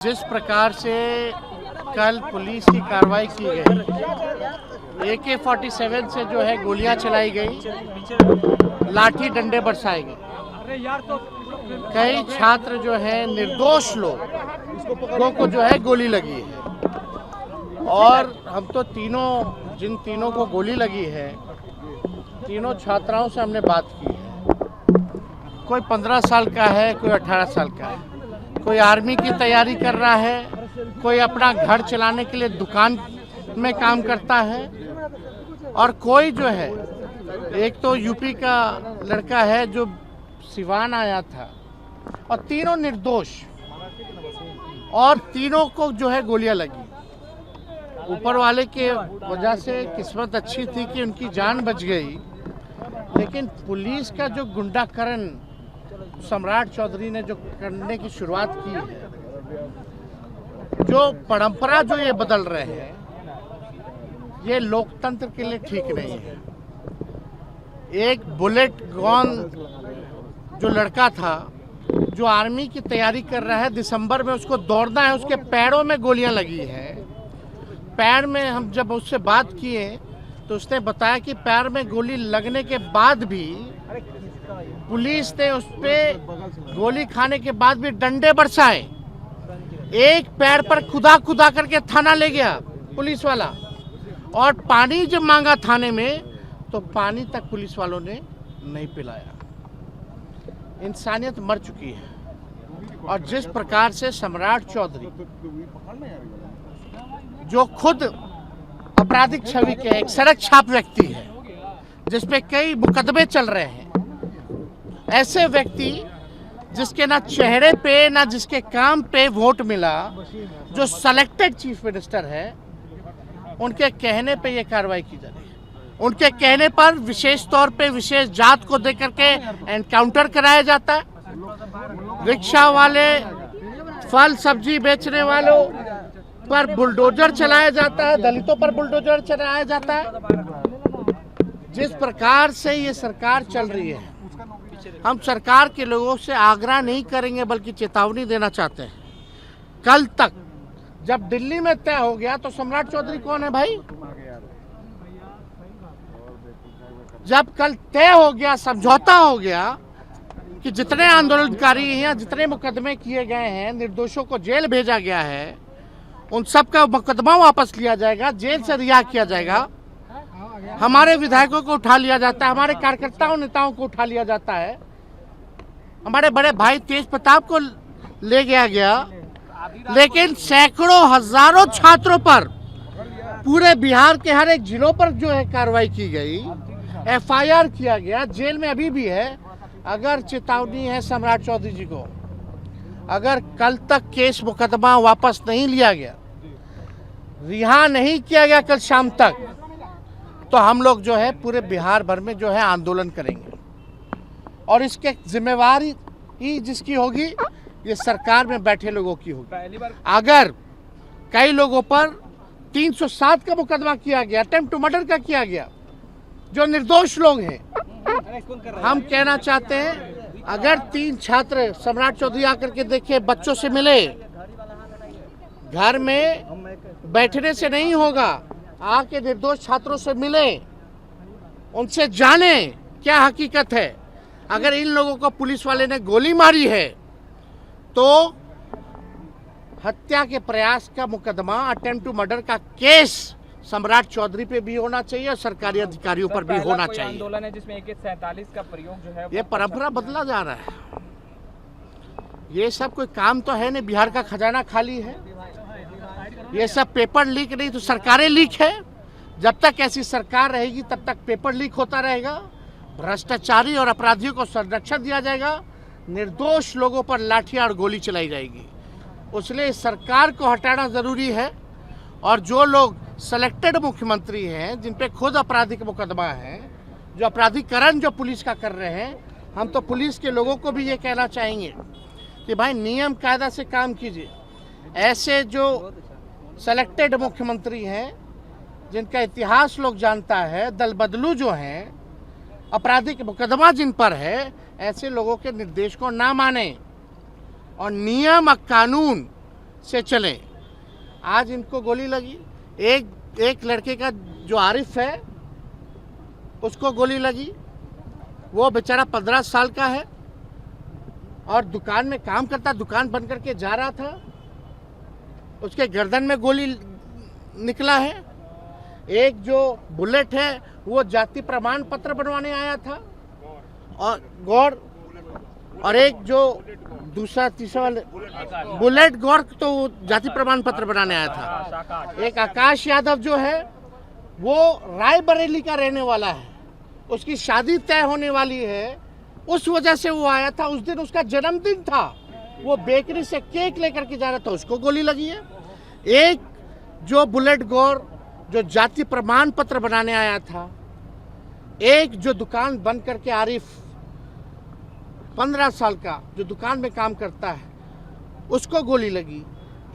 जिस प्रकार से कल पुलिस की कार्रवाई की गई, AK-47 से जो है गोलियां चलाई गई, लाठी डंडे बरसाए गए, कई छात्र जो है निर्दोष लोगों को जो है गोली लगी है। और हम तो जिन तीनों को गोली लगी है, तीनों छात्राओं से हमने बात की है। कोई 15 साल का है, कोई 18 साल का है, कोई आर्मी की तैयारी कर रहा है, कोई अपना घर चलाने के लिए दुकान में काम करता है, और कोई जो है एक तो यूपी का लड़का है जो सिवान आया था, और तीनों निर्दोष, और तीनों को जो है गोलियां लगी। ऊपर वाले के वजह से किस्मत अच्छी थी कि उनकी जान बच गई, लेकिन पुलिस का जो गुंडाकरण सम्राट चौधरी ने जो करने की शुरुआत की है, जो परंपरा जो ये बदल रहे हैं, ये लोकतंत्र के लिए ठीक नहीं है। एक बुलेट गॉन जो लड़का था, जो आर्मी की तैयारी कर रहा है, दिसंबर में उसको दौड़ना है, उसके पैरों में गोलियां लगी है। पैर में हम जब उससे बात किए तो उसने बताया कि पैर में गोली लगने के बाद भी पुलिस ने उस पे गोली खाने के बाद भी डंडे बरसाए। एक पैर पर खुदा करके थाना ले गया पुलिस वाला, और पानी जब मांगा थाने में तो पानी तक पुलिस वालों ने नहीं पिलाया। इंसानियत मर चुकी है। और जिस प्रकार से सम्राट चौधरी, जो खुद आपराधिक छवि के एक सड़क छाप व्यक्ति है, जिसपे कई मुकदमे चल रहे हैं, ऐसे व्यक्ति जिसके ना चेहरे पे ना जिसके काम पे वोट मिला, जो सेलेक्टेड चीफ मिनिस्टर है, उनके कहने पे ये कार्रवाई की जा रही है। उनके कहने पर विशेष तौर पे विशेष जात को देकर के एनकाउंटर कराया जाता है। रिक्शा वाले, फल सब्जी बेचने वालों पर बुलडोजर चलाया जाता है, दलितों पर बुलडोजर चलाया जाता है। जिस प्रकार से ये सरकार चल रही है, हम सरकार के लोगों से आग्रह नहीं करेंगे बल्कि चेतावनी देना चाहते हैं। कल तक जब दिल्ली में तय हो गया तो सम्राट चौधरी कौन है भाई? जब कल तय हो गया, समझौता हो गया कि जितने आंदोलनकारी हैं, जितने मुकदमे किए गए हैं, निर्दोषों को जेल भेजा गया है, उन सब का मुकदमा वापस लिया जाएगा, जेल से रिहा किया जाएगा। हमारे विधायकों को उठा लिया जाता है, हमारे कार्यकर्ताओं नेताओं को उठा लिया जाता है, हमारे बड़े भाई तेज प्रताप को ले गया, लेकिन सैकड़ों हजारों छात्रों पर पूरे बिहार के हर एक जिलों पर जो है कार्रवाई की गई, FIR किया गया, जेल में अभी भी है। अगर चेतावनी है सम्राट चौधरी जी को, अगर कल तक केस मुकदमा वापस नहीं लिया गया, रिहा नहीं किया गया कल शाम तक, तो हम लोग जो है पूरे बिहार भर में जो है आंदोलन करेंगे। और इसके जिम्मेवारी जिसकी होगी, ये सरकार में बैठे लोगों की होगी। अगर कई लोगों पर 307 का मुकदमा किया गया, अटेम्प्ट टू मर्डर का किया गया, जो निर्दोष लोग हैं, हम कहना चाहते हैं, अगर 3 छात्र सम्राट चौधरी आकर के देखे, बच्चों से मिले, घर में बैठने से नहीं होगा, आके निर्दोष छात्रों से मिले, उनसे जाने क्या हकीकत है। अगर इन लोगों को पुलिस वाले ने गोली मारी है तो हत्या के प्रयास का मुकदमा, अटेम्प्ट टू मर्डर का केस सम्राट चौधरी पे भी होना चाहिए और सरकारी अधिकारियों पर भी होना चाहिए। आंदोलन है जिसमें AK-47 का प्रयोग जो है, ये परंपरा बदला जा रहा है। ये सब कोई काम तो है नहीं, बिहार का खजाना खाली है। ये सब पेपर लीक नहीं तो सरकारें लीक है। जब तक ऐसी सरकार रहेगी तब तक पेपर लीक होता रहेगा, भ्रष्टाचारी और अपराधियों को संरक्षण दिया जाएगा, निर्दोष लोगों पर लाठियां और गोली चलाई जाएगी। इसलिए इस सरकार को हटाना जरूरी है। और जो लोग सेलेक्टेड मुख्यमंत्री हैं, जिन पे खुद आपराधिक मुकदमा है, जो अपराधीकरण जो पुलिस का कर रहे हैं, हम तो पुलिस के लोगों को भी ये कहना चाहेंगे कि भाई नियम कायदा से काम कीजिए। ऐसे जो सेलेक्टेड मुख्यमंत्री हैं, जिनका इतिहास लोग जानता है, दल बदलू जो हैं, आपराधिक मुकदमा जिन पर है, ऐसे लोगों के निर्देश को ना माने और नियम और कानून से चले। आज इनको गोली लगी। एक लड़के का जो आरिफ है उसको गोली लगी। वो बेचारा 15 साल का है और दुकान में काम करता, दुकान बंद करके जा रहा था, उसके गर्दन में गोली निकला है। एक जो बुलेट है वो जाति प्रमाण पत्र बनवाने आया था और गौर, और एक जो दूसरा तीसरा वाले बुलेट गौर तो वो जाति प्रमाण पत्र बनाने आया था। एक आकाश यादव जो है वो रायबरेली का रहने वाला है, उसकी शादी तय होने वाली है, उस वजह से वो आया था। उस दिन उसका जन्मदिन था, वो बेकरी से केक लेकर के जा रहा था, उसको गोली लगी है। एक जो बुलेट गौर जो जाति प्रमाण पत्र बनाने आया था, एक जो दुकान बंद करके आरिफ 15 साल का जो दुकान में काम करता है उसको गोली लगी।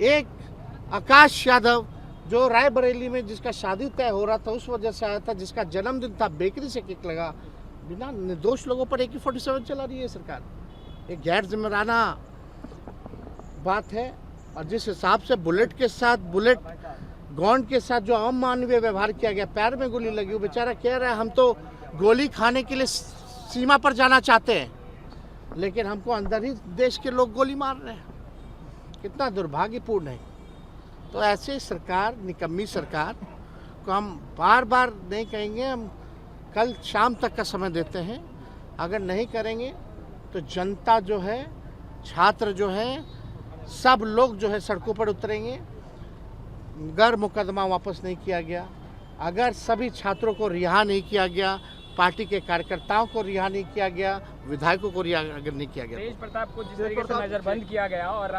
एक आकाश यादव जो रायबरेली में जिसका शादी तय हो रहा था उस वजह से आया था, जिसका जन्मदिन था, बेकरी से केक लगा। बिना निर्दोष लोगों पर AK-47 चला रही है सरकार। एक गैर जिम्मेदाराना बात है। और जिस हिसाब से बुलेट के साथ, बुलेट गौंड के साथ जो अमानवीय व्यवहार किया गया, पैर में गोली लगी, वो बेचारा कह रहा है हम तो गोली खाने के लिए सीमा पर जाना चाहते हैं, लेकिन हमको अंदर ही देश के लोग गोली मार रहे हैं। कितना दुर्भाग्यपूर्ण है। तो ऐसे सरकार, निकम्मी सरकार को हम बार बार नहीं कहेंगे, हम कल शाम तक का समय देते हैं। अगर नहीं करेंगे तो जनता जो है, छात्र जो है, सब लोग जो है सड़कों पर उतरेंगे। अगर मुकदमा वापस नहीं किया गया, अगर सभी छात्रों को रिहा नहीं किया गया, पार्टी के कार्यकर्ताओं को रिहा नहीं किया गया, विधायकों को रिहा अगर नहीं किया गया, तेज प्रताप को जिस तरीके से नजरबंद किया गया और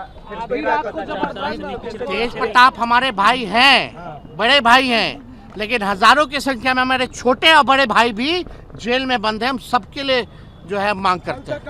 तेज प्रताप हमारे भाई हैं, बड़े भाई हैं, लेकिन हजारों की संख्या में हमारे छोटे और बड़े भाई भी जेल में बंद हैं। हम सबके लिए जो है मांग करते हैं।